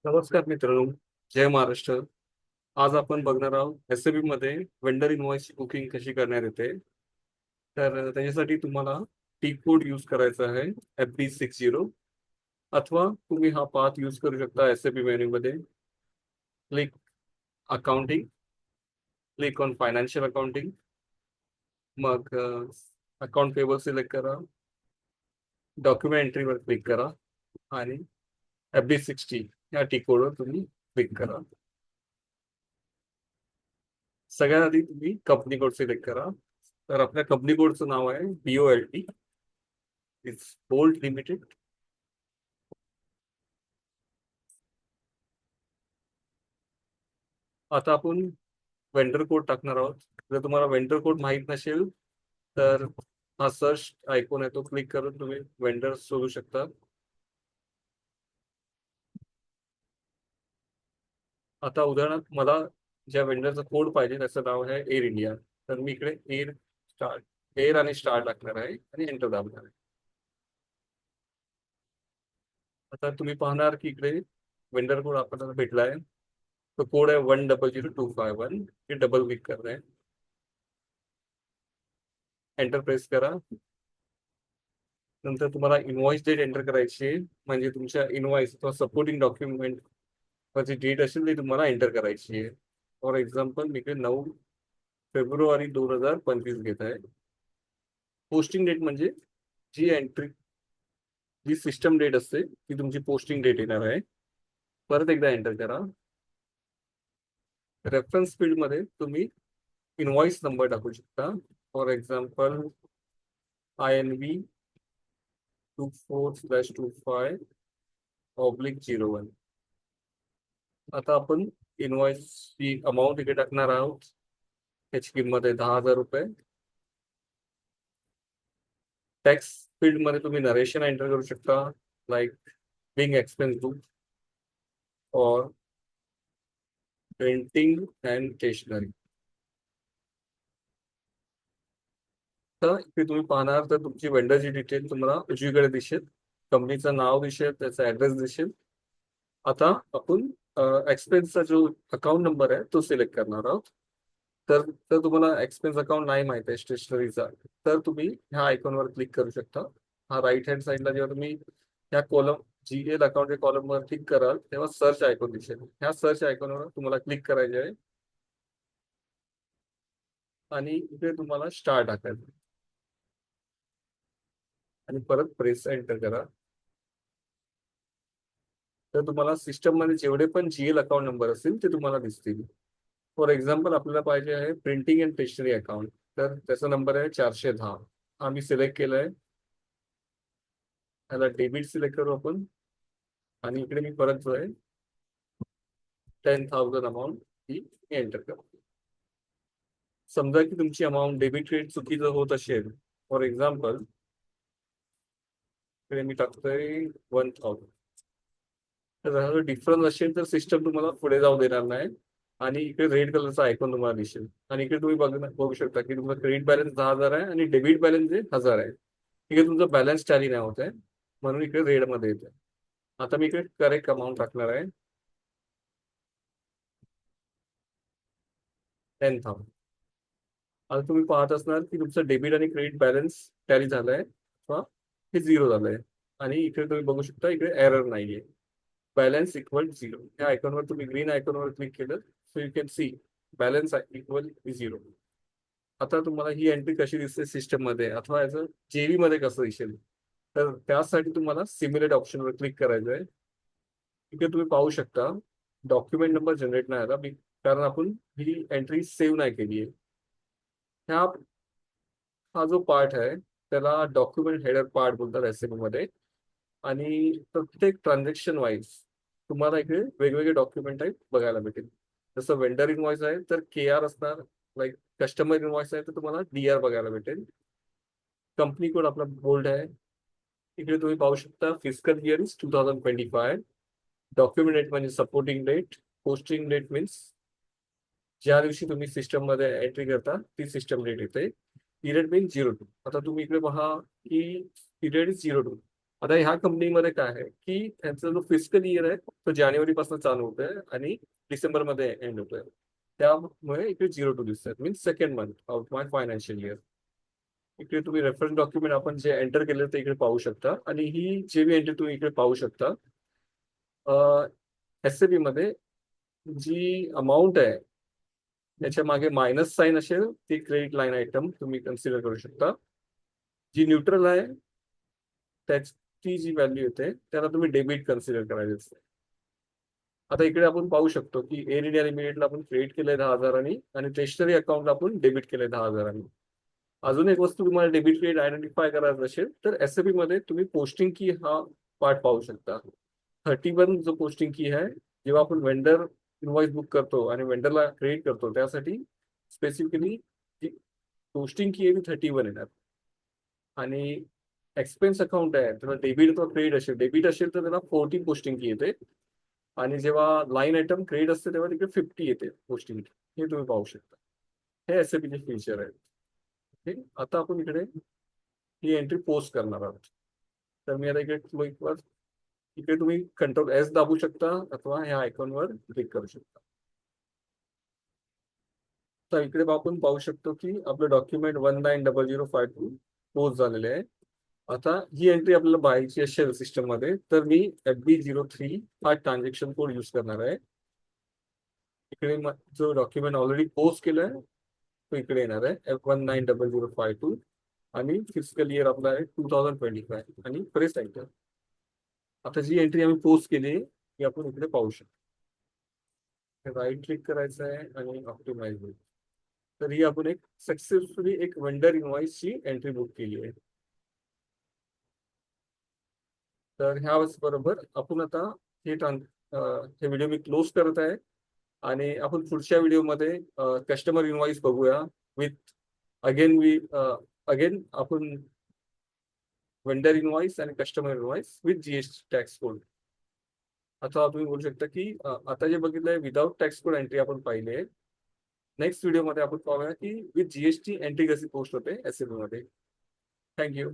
नमस्कार मित्रांनो. जय महाराष्ट्र. आज आपण बघणार आहोत एस-ए-बी मध्ये वेंडर इनव्हॉइस बुकिंग कशी करण्यात येते. तर त्याच्यासाठी तुम्हाला टी कोड यूज करायचा आहे, FB60. अथवा तुम्ही हा पाथ यूज करू शकता. एस-ए-बी मेन्यू मध्ये click accounting, click on financial accounting, मग अकाउंट पेबल सिलेक्ट करा, डॉक्युमेंट एंट्रीवर क्लिक करा आणि FB60 या टी कोडवर तुम्ही क्लिक करा. सगळ्यात आधी तुम्ही कंपनी कोड सिलेक्ट करा. तर आपल्या कंपनी कोडचं नाव आहे BOLT, इट्स बोल्ट लिमिटेड. आता आपण वेंडर कोड टाकणार आहोत. जर तुम्हाला वेंडर कोड माहीत नसेल तर हा सर्च आयकॉन आहे, तो क्लिक करून तुम्ही वेंडर शोधू शकता. आता उदाहरणार्थ मला ज्या वेंडरचा कोड पाहिजे त्याचं नाव आहे एअर इंडिया. तर मी इकडे एअर आणि स्टार टाकणार आहे आणि एंटर दाबणार आहे. आता तुम्ही पाहणार की इकडे वेंडर कोड आपल्याला भेटला आहे. तो कोड आहे 100251. हे डबल क्लिक करणार आहे, एंटर प्रेस करा. नंतर तुम्हाला इनव्हॉइस डेट एंटर करायची आहे. म्हणजे तुमच्या इनव्हॉइस किंवा सपोर्टिंग डॉक्युमेंट जी डेट असेल ती तुम्हाला एंटर करायची आहे. फॉर एक्झाम्पल मी इकडे 9 फेब्रुवारी 2025 घेत आहे. पोस्टिंग डेट म्हणजे जी एंट्री, जी सिस्टम डेट असते ती तुमची पोस्टिंग डेट येणार आहे. परत एकदा एंटर करा. रेफरन्स फील्डमध्ये तुम्ही इनव्हॉइस नंबर टाकू शकता. For example INV24/25/01. आता आपण इनव्हॉइसची अमाऊंट इथे टाकणार आहोत. त्याची किंमत आहे ₹10,000. टॅक्स फील्डमध्ये तुम्ही नरेशन एंटर करू शकता, लाईक बिंग एक्सपेन्स बुक और प्रिंटिंग अँड स्टेशनरी. तर इथे तुम्ही पाहणार तर तुमची वेंडरची डिटेल तुम्हाला उजवीकडे दिसेल, कंपनीचं नाव दिसेल, त्याचा ऍड्रेस दिसेल. आता आपण एक्सपेन्सचा जो अकाउंट नंबर आहे तो सिलेक्ट करणार आहोत. तर तर तुम्हाला एक्सपेन्स अकाउंट नाही माहित आहे स्टेशनरीचा, तर तुम्ही ह्या आयकॉनवर क्लिक करू शकता. हा राईट हँड साईडला जेव्हा तुम्ही ह्या कॉलम GL अकाउंट या कॉलमवर क्लिक कराल तेव्हा सर्च आयकॉन दिसेल. ह्या सर्च आयकॉनवर तुम्हाला क्लिक करायचे आहे आणि इथे तुम्हाला स्टार टाकायचं आणि परत प्रेस एंटर करा. तर तुम्हाला सिस्टम मध्ये जेवढे पण GL अकाउंट नंबर असतील ते तुम्हाला दिसतील. फॉर एक्झाम्पल आपल्याला पाहिजे आहे प्रिंटिंग अँड स्टेशनरी अकाउंट, तर त्याचा नंबर आहे 410. आम्ही सिलेक्ट केलाय. त्याला डेबिट सिलेक्ट करू आपण आणि इकडे मी परत जो आहे 10,000 अमाऊंट ही एंटर करू. समजा की तुमची अमाऊंट डेबिट क्रेडिट चुकीचं होत असेल, फॉर एक्झाम्पल इकडे मी टाकतोय 1,000. तर डिफरन्स असेल तर सिस्टम तुम्हाला पुढे जाऊ देणार नाही आणि इकडे रेड कलरचा आयकॉन तुम्हाला दिसेल. आणि इकडे तुम्ही बघू शकता की तुमचा क्रेडिट बॅलन्स 10,000 आहे आणि डेबिट बॅलन्स 1,000 आहे. इकडे तुमचा बॅलन्स टॅली नाही होत आहे, म्हणून इकडे रेड मध्ये येत आहे. आता मी इकडे करेक्ट अमाऊंट टाकणार आहे, 10,000. आता तुम्ही पाहत असणार की तुमचं डेबिट आणि क्रेडिट बॅलन्स टॅली झालंय किंवा हे झिरो झालंय. आणि इकडे तुम्ही बघू शकता इकडे एरर नाहीये, बॅलन्स इक्वल झिरो. या आयकॉनवर तुम्ही ग्रीन आयकॉनवर क्लिक केलं so you can see balance equal zero. आता तुम्हाला ही एंट्री कशी दिसते सिस्टम मध्ये अथवा याचं JV मध्ये कसं दिसेल, तर त्यासाठी तुम्हाला सिम्युलेट ऑप्शनवर क्लिक करायचं आहे. इकडे तुम्ही पाहू शकता डॉक्युमेंट नंबर जनरेट नाही आला, कारण आपण ही एंट्री सेव्ह नाही केली आहे. ह्या हा जो पार्ट आहे त्याला डॉक्युमेंट हेडर पार्ट बोलतात एस-ए-बी मध्ये. आणि प्रत्येक ट्रान्झॅक्शन वाईज तुम्हाला इकडे वेगवेगळे डॉक्युमेंट टाईप बघायला भेटेल. जसं वेंडर इनवॉइस आहे तर KR असणार, लाईक कस्टमर इनवॉइस आहे तर तुम्हाला DR बघायला भेटेल. कंपनी कोड आपला बोल्ड आहे. इकडे तुम्ही पाहू शकता physical year is 2025. Document date म्हणजे supporting date. Posting date means ज्या दिवशी तुम्ही सिस्टम मध्ये एंट्री करता ती सिस्टम डेट येते. Period means 02. आता तुम्ही इकडे पहा की पिरियड इज 02. आता ह्या कंपनीमध्ये काय आहे की त्यांचा जो फिस्कल इयर आहे तो जानेवारी पासून चालू होतोय आणि डिसेंबर मध्ये एंड होतोय. त्यामुळे इकडे 02 दिसतात, means second month of my financial year. इकडे तुम्ही रेफरन्स डॉक्युमेंट आपण जे एंटर केले ते इकडे पाहू शकता आणि ही जे बी एंट्री तुम्ही इकडे पाहू शकता. एस मध्ये जी अमाऊंट आहे त्याच्या मागे मायनस साईन असेल ती क्रेडिट लाईन आयटम तुम्ही कन्सिडर करू शकता. जी न्यूट्रल आहे त्याची जी व्हॅल्यू येते त्याला तुम्ही डेबिट कन्सिडर करायचं असते. आता इकडे आपण पाहू शकतो की एअर इंडिया लिमिटेडला आपण क्रेडिट केलंय 10,000 आणि स्टेशनरी अकाउंटला आपण डेबिट केलंय 10,000. अजून एक वस्तू तुम्हाला डेबिट क्रेडिट आयडेंटिफाय करायचं असेल तर एसएबी मध्ये तुम्ही पोस्टिंग की हा पार्ट पाहू शकता. 31 जो पोस्टिंग की आहे, जेव्हा आपण वेंडर इनवॉइस बुक करतो आणि वेंडरला क्रेडिट करतो त्यासाठी स्पेसिफिकली जी पोस्टिंग की आहे ती 31 येणार. आणि एक्सपेन्स अकाउंट आहे त्याला डेबिट अथवा क्रेडिट असेल, डेबिट असेल तर त्याला 14 पोस्टिंग की येते आणि जेव्हा लाईन आयटम क्रेडिट असते तेव्हा तिकडे 50 येते पोस्टिंग की. हे तुम्ही पाहू शकता. हे एसएपीचे फीचर आहे. ठीक, आता आपण इकडे ही एंट्री पोस्ट करणार आहोत. तर मी आता इकडे इकडे तुम्ही कंट्रोल एस दाबू शकता अथवा ह्या आयकॉनवर क्लिक करू शकता. तर इकडे आपण पाहू शकतो की आपलं डॉक्युमेंट 190052 पोस्ट झालेले आहे. आता ही एंट्री आपल्याला पाहायची असेल सिस्टम मध्ये तर मी FB03 हा ट्रान्झॅक्शन कोड यूज करणार आहे. इकडे जो डॉक्युमेंट ऑलरेडी पोस्ट केलाय तो इकडे येणार आहे F190052 आणि फिजिकल इयर आपला आहे 2025 आणि प्रेस एंटर. आता जी एंट्री आम्ही पोस्ट केली ती आपण इकडे पाहू शकतो. राईट क्लिक करायचं आहे आणि ऑप्टिमाइज. तर ही आपण एक सक्सेसफुली एक वेंडर इनवॉइसची एंट्री बुक केली आहे. तर ह्या बरोबर आपण आता हे हे व्हिडिओ मी क्लोज करत आहे आणि आपण पुढच्या व्हिडिओमध्ये कस्टमर इनवॉइस बघूया विथ अगेन आपण वेंडर इनवॉइस आणि customer invoice with GST tax code. आता तुम्ही बोलू शकता की आता जे बघितलंय विदाउट टॅक्स कोड एंट्री आपण पाहिली आहे. नेक्स्ट व्हिडिओमध्ये आपण पाहूया की विथ जीएसटी एंट्री कशी पोस्ट होते एसएबी मध्ये. थँक्यू.